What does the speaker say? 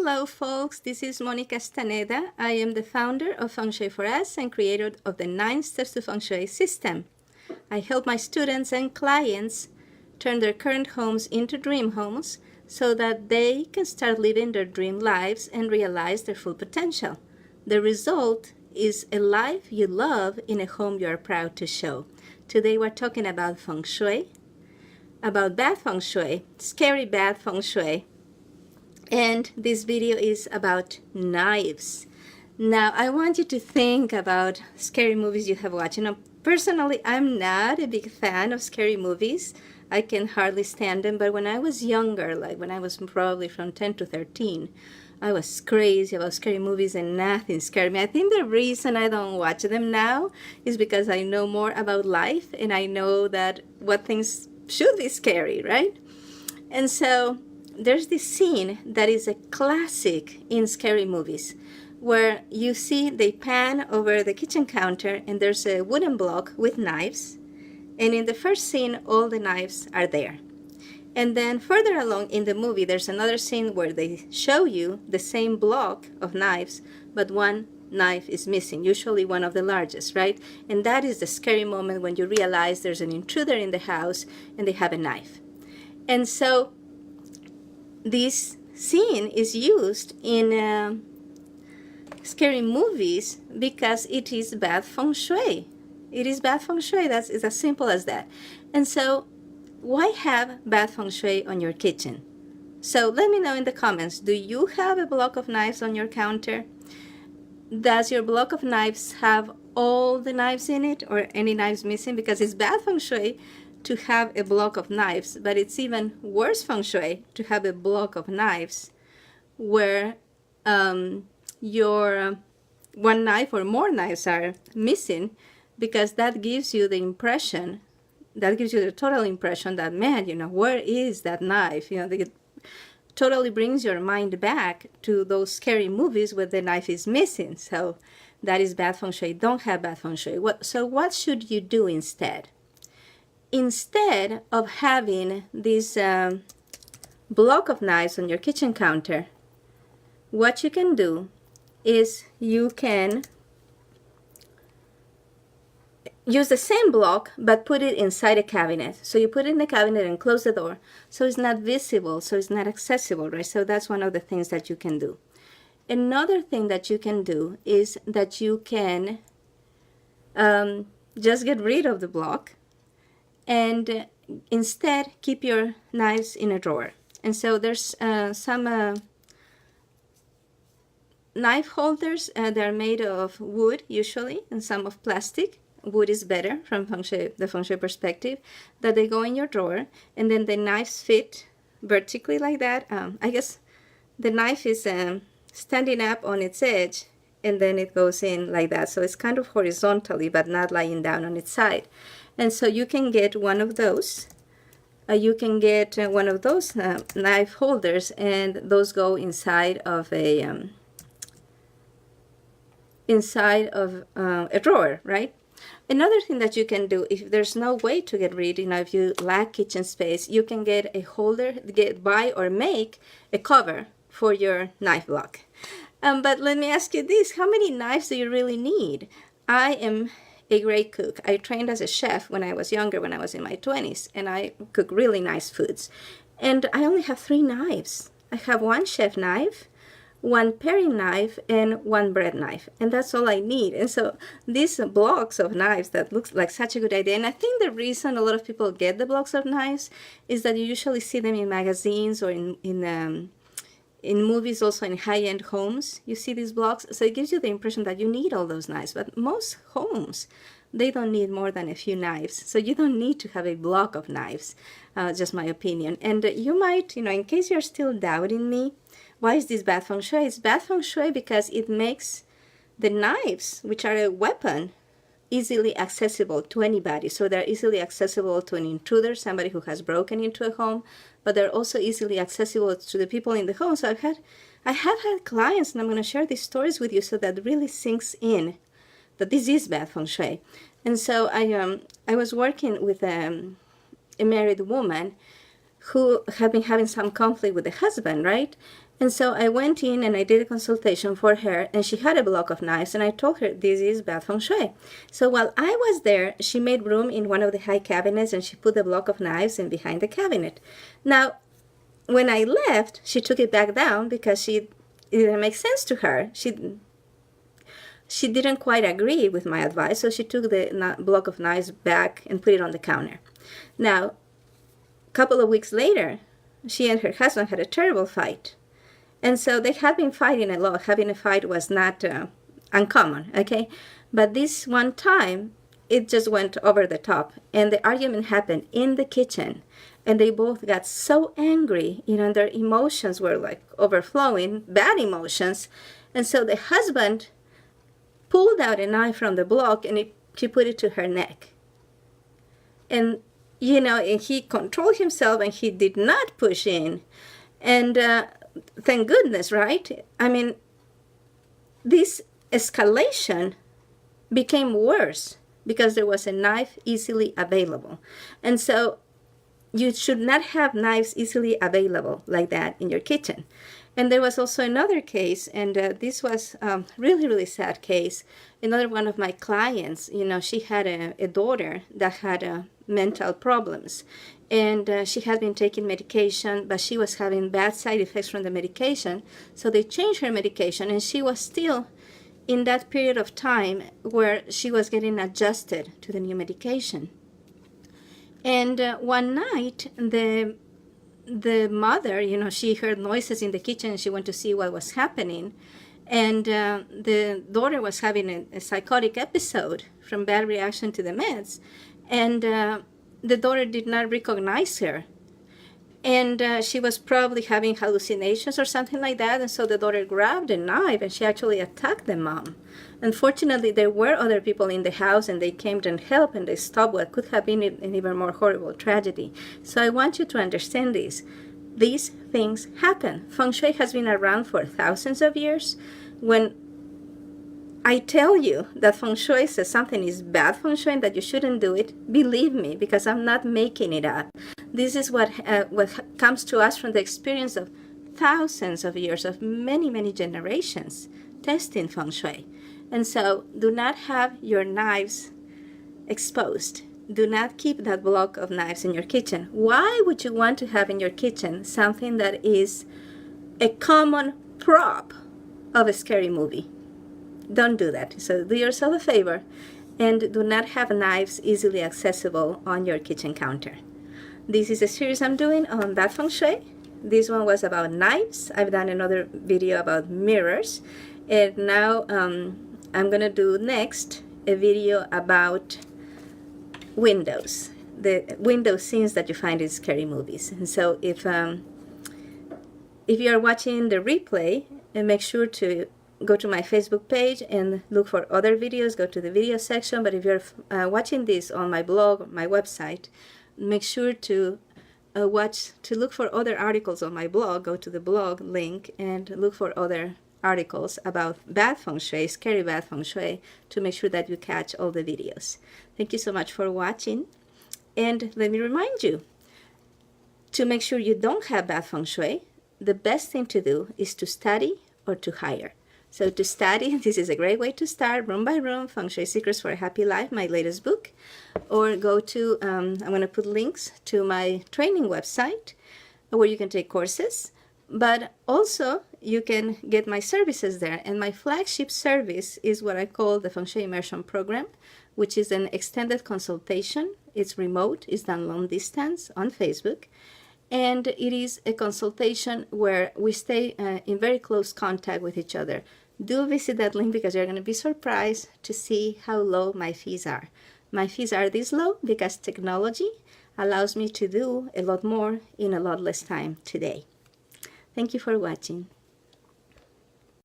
Hello folks, this is Monica Staneda. I am the founder of Feng Shui for Us and creator of the 9 Steps to Feng Shui system. I help my students and clients turn their current homes into dream homes so that they can start living their dream lives and realize their full potential. The result is a life you love in a home you are proud to show. Today we're talking about Feng Shui, about bad Feng Shui, scary bad Feng Shui. And this video is about knives. Now, I want you to think about scary movies you have watched. Personally, I'm not a big fan of scary movies. I can hardly stand them. But when I was younger, like when I was probably from 10 to 13, I was crazy about scary movies and nothing scared me. I think the reason I don't watch them now is because I know more about life and I know that what things should be scary, right? And so there's this scene that is a classic in scary movies where you see they pan over the kitchen counter and there's a wooden block with knives, and in the first scene all the knives are there. And then further along in the movie there's another scene where they show you the same block of knives, but one knife is missing, usually one of the largest, right? And that is the scary moment when you realize there's an intruder in the house and they have a knife. And so this scene is used in scary movies because it is bad Feng Shui. It is bad Feng Shui. It's as simple as that. And so why have bad Feng Shui on your kitchen? So let me know in the comments, do you have a block of knives on your counter? Does your block of knives have all the knives in it or any knives missing? Because it's bad Feng Shui to have a block of knives, but it's even worse Feng Shui to have a block of knives where your one knife or more knives are missing, because that gives you the impression, that gives you the total impression that, man, where is that knife? It totally brings your mind back to those scary movies where the knife is missing. So that is bad Feng Shui. Don't have bad Feng Shui. So what should you do instead? Instead of having this block of knives on your kitchen counter, what you can do is you can use the same block but put it inside a cabinet. So you put it in the cabinet and close the door so it's not visible, so it's not accessible, right? So that's one of the things that you can do. Another thing that you can do is that you can just get rid of the block and instead keep your knives in a drawer. And so there's some knife holders. They're made of wood usually, and some of plastic. Wood is better from the Feng Shui perspective, that they go in your drawer, and then the knives fit vertically like that. I guess the knife is standing up on its edge, and then it goes in like that. So it's kind of horizontally, but not lying down on its side. And so you can get one of those. You can get one of those knife holders, and those go inside of a drawer, right? Another thing that you can do, if there's no way to get rid, if you lack kitchen space, you can get a holder, buy or make a cover for your knife block. But let me ask you this: how many knives do you really need? I am a great cook. I trained as a chef when I was younger, when I was in my 20s, and I cook really nice foods. And I only have 3 knives. I have one chef knife, one paring knife, and one bread knife, and that's all I need. And so these blocks of knives, that looks like such a good idea. And I think the reason a lot of people get the blocks of knives is that you usually see them in magazines or in movies, also in high-end homes. You see these blocks, so it gives you the impression that you need all those knives. But most homes, they don't need more than a few knives, so you don't need to have a block of knives. Just my opinion. And you might, in case you're still doubting me, why is this bad Feng Shui? It's bad Feng Shui because it makes the knives, which are a weapon, easily accessible to anybody. So they're easily accessible to an intruder, somebody who has broken into a home, but they're also easily accessible to the people in the home. So I have had clients, and I'm going to share these stories with you so that really sinks in that this is bad Feng Shui. And so I was working with a married woman who had been having some conflict with the husband, right? And so I went in and I did a consultation for her, and she had a block of knives, and I told her this is bad feng shui. So while I was there, she made room in one of the high cabinets, and she put the block of knives in behind the cabinet. Now, when I left, she took it back down because it didn't make sense to her. She didn't quite agree with my advice, so she took the block of knives back and put it on the counter. Now, a couple of weeks later, she and her husband had a terrible fight. And so they had been fighting a lot. Having a fight was not uncommon, okay? But this one time, it just went over the top. And the argument happened in the kitchen. And they both got so angry, their emotions were like overflowing, bad emotions. And so the husband pulled out a knife from the block and she put it to her neck. And, and he controlled himself and he did not push in. And thank goodness, right? I mean, this escalation became worse because there was a knife easily available. And so you should not have knives easily available like that in your kitchen. And there was also another case, and this was a really, really sad case. Another one of my clients, she had a daughter that had mental problems. And she had been taking medication, but she was having bad side effects from the medication. So they changed her medication, and she was still in that period of time where she was getting adjusted to the new medication. And one night, the mother, she heard noises in the kitchen, and she went to see what was happening. And the daughter was having a psychotic episode from bad reaction to the meds. And the daughter did not recognize her. And she was probably having hallucinations or something like that. And so the daughter grabbed a knife and she actually attacked the mom. Unfortunately, there were other people in the house and they came and helped and they stopped what could have been an even more horrible tragedy. So I want you to understand this. These things happen. Feng Shui has been around for thousands of years. When I tell you that Feng Shui says something is bad Feng Shui and that you shouldn't do it, believe me, because I'm not making it up. This is what comes to us from the experience of thousands of years, of many, many generations testing Feng Shui. And so do not have your knives exposed. Do not keep that block of knives in your kitchen. Why would you want to have in your kitchen something that is a common prop of a scary movie? Don't do that. So do yourself a favor and do not have knives easily accessible on your kitchen counter. This is a series I'm doing on that Feng Shui. This one was about knives. I've done another video about mirrors. And now I'm going to do next a video about windows. The window scenes that you find in scary movies. And so if you are watching the replay, make sure to go to my Facebook page and look for other videos. Go to the video section. But if you're watching this on my blog, my website, make sure to look for other articles on my blog. Go to the blog link and look for other articles about bad Feng Shui, scary bad Feng Shui, to make sure that you catch all the videos. Thank you so much for watching. And let me remind you, to make sure you don't have bad Feng Shui, the best thing to do is to study or to hire. So to study, this is a great way to start, room by room, Feng Shui Secrets for a Happy Life, my latest book. Or go to, I'm going to put links to my training website where you can take courses. But also, you can get my services there. And my flagship service is what I call the Feng Shui Immersion Program, which is an extended consultation. It's remote, it's done long distance on Facebook. And it is a consultation where we stay in very close contact with each other. Do visit that link because you're going to be surprised to see how low my fees are. My fees are this low because technology allows me to do a lot more in a lot less time today. Thank you for watching.